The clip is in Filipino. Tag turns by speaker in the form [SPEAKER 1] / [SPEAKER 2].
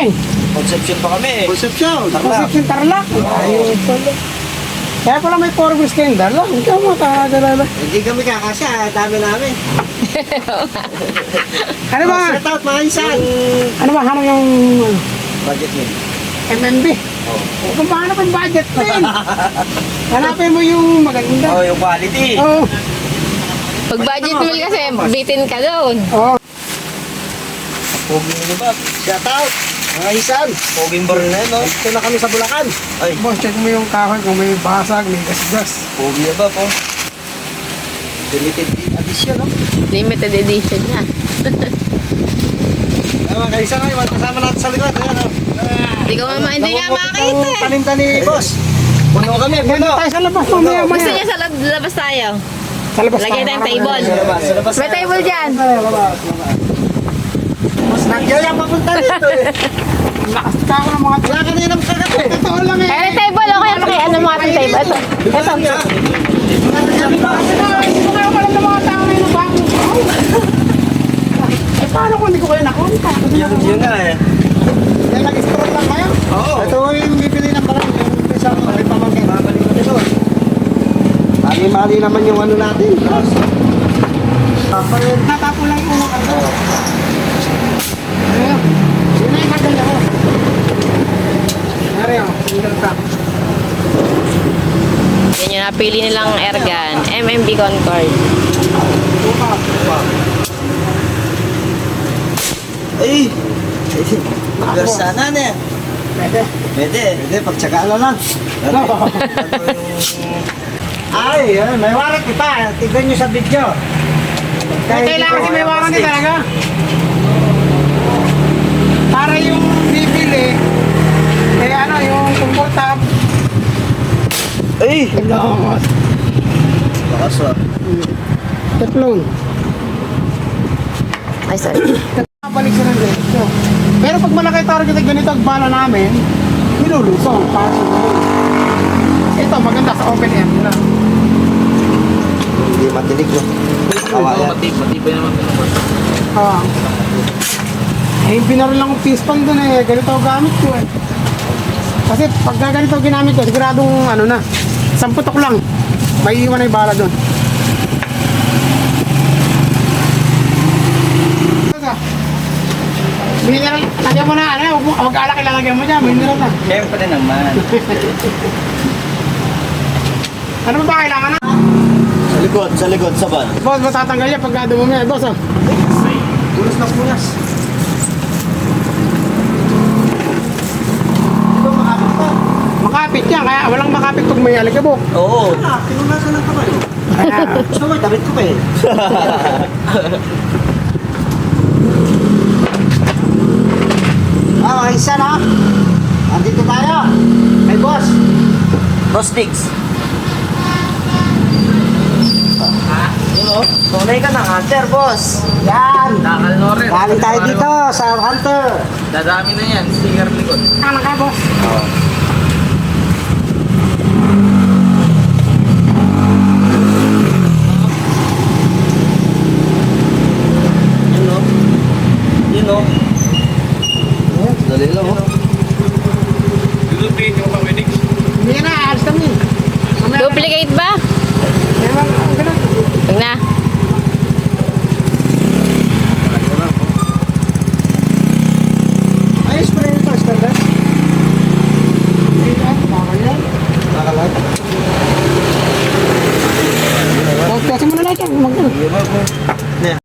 [SPEAKER 1] eh.
[SPEAKER 2] Conception pa kami eh.
[SPEAKER 3] Conception.
[SPEAKER 1] Conception Tarlac. Ayun pala. Kaya pala may 4 wheels kayong dala. Ikaw mo, tagalala.
[SPEAKER 3] Hindi kami kakasya, dami namin.
[SPEAKER 1] Ano ba?
[SPEAKER 3] Set out mga insan.
[SPEAKER 1] Ano ba? Ano yung
[SPEAKER 2] Budget mo.
[SPEAKER 1] MMB? Kung paano kung budget din. Hanapin mo yung maganda.
[SPEAKER 2] Oh, yung quality.
[SPEAKER 1] Oo.
[SPEAKER 4] Pag budget meal kasi, bitin ka doon.
[SPEAKER 1] Oo.
[SPEAKER 2] Pogi mo ba?
[SPEAKER 3] Set out mga insan.
[SPEAKER 2] Poging bar na yun, no?
[SPEAKER 3] Ito na kami sa Bulacan.
[SPEAKER 2] Ay,
[SPEAKER 1] Boss, check mo yung kahoy kung may basag, may gasgas.
[SPEAKER 2] pogi na ba po? Limited edition, no?
[SPEAKER 4] Limited edition na.
[SPEAKER 3] Mga kainsan ngayon, kasama natin sa likod. Ayan, oh.
[SPEAKER 4] Hindi nga makakita eh.
[SPEAKER 3] Paninda ni boss.
[SPEAKER 2] Puno kami,
[SPEAKER 1] Ganda
[SPEAKER 2] puno.
[SPEAKER 1] tayo sa labas, mamaya,
[SPEAKER 4] Gusto
[SPEAKER 1] maya.
[SPEAKER 4] niya sa labas tayo.
[SPEAKER 1] Sa labas
[SPEAKER 4] Lagyan tayong table.
[SPEAKER 2] Sa labas, sa labas.
[SPEAKER 4] May table dyan.
[SPEAKER 3] Mas nagyayang papunta dito eh.
[SPEAKER 1] Lakas ka ako ng mga
[SPEAKER 3] Wala ka na yun ang kagat eh.
[SPEAKER 1] totoo lang eh.
[SPEAKER 4] Kaya table, okay. Ano mo ating table? Ito. Ito.
[SPEAKER 1] Hindi ko kayo pala ng mga tao na yung bago. Eh, paano kung hindi ko kayo nakunta?
[SPEAKER 2] Yun nga eh.
[SPEAKER 1] Yan, nag-stroke lang kayo.
[SPEAKER 2] Oo.
[SPEAKER 3] Ito yung bibili ng barang. Yung isa ko, may pamangkin. Babalik ko nito. Mali-mali naman yung ano natin.
[SPEAKER 1] Natapo lang ko ng ano. Ayun. Yun na yung maganda ko. Nari oh, single track.
[SPEAKER 4] Yan yung napili nilang airgun. MMB Concord.
[SPEAKER 2] Ay! Versana na eh.
[SPEAKER 1] Pwede.
[SPEAKER 2] Pwede.
[SPEAKER 3] Hindi, pagtsagaan na lang. Ay, may warrant pa. Tignan nyo sa video.
[SPEAKER 1] Kailangan kasi may warranty talaga. Para yung bibili, eh ano, yung comfortable.
[SPEAKER 2] Ay!
[SPEAKER 1] Lakas.
[SPEAKER 2] Lakas ah.
[SPEAKER 1] Teflon.
[SPEAKER 4] Ay, sorry.
[SPEAKER 1] Balik sa resyo. Pero pag malaki target na ganito ang bala namin, nilulusong. Paso ito, maganda sa open air na.
[SPEAKER 3] Hindi matinig, no?
[SPEAKER 2] Kawayan. Matibay naman ito.
[SPEAKER 1] Ah. Eh, binaril lang ang piston dun eh. Ganito ang gamit ko eh. Kasi pag ganito ang ginamit ko, siguradong ano na, isang putok lang. May iwan na yung bala dun. Mineral, lagyan mo na, ano, huwag alak ilalagyan mo dyan, mineral na.
[SPEAKER 2] Siyempre naman.
[SPEAKER 1] Ano ba kailangan na?
[SPEAKER 2] Sa likod, sa ban.
[SPEAKER 1] Boss, matatanggal yan pag dumumi eh, boss oh.
[SPEAKER 3] Punas na punas.
[SPEAKER 1] Makapit yan, kaya walang makapit pag may alikabok.
[SPEAKER 2] Oo.
[SPEAKER 3] Pinunasan ng kamay.
[SPEAKER 1] Kaya,
[SPEAKER 3] Gusto mo, damit ko pa eh. Ah, mga isa na. Andito tayo. Hey, boss.
[SPEAKER 2] Boss Diggs. Yun o. Tunay ka ng hunter, boss.
[SPEAKER 3] Yan.
[SPEAKER 2] Nakalnorin.
[SPEAKER 3] Galing tayo dito sa Hunter.
[SPEAKER 2] Dadami na yan. Sticker likod.
[SPEAKER 1] ano ka boss?
[SPEAKER 2] Yun o. Yun o. Dali lang o.
[SPEAKER 1] Hindi na, alis kami.
[SPEAKER 4] Duplicate ba?
[SPEAKER 1] Meron, ganun.
[SPEAKER 4] Huwag na.
[SPEAKER 3] Ayos pa rin ito, standard.
[SPEAKER 1] Ayun, bawal yan.
[SPEAKER 3] Nakalag.
[SPEAKER 1] Kasi mo na lang yan, mag-
[SPEAKER 2] Yun o.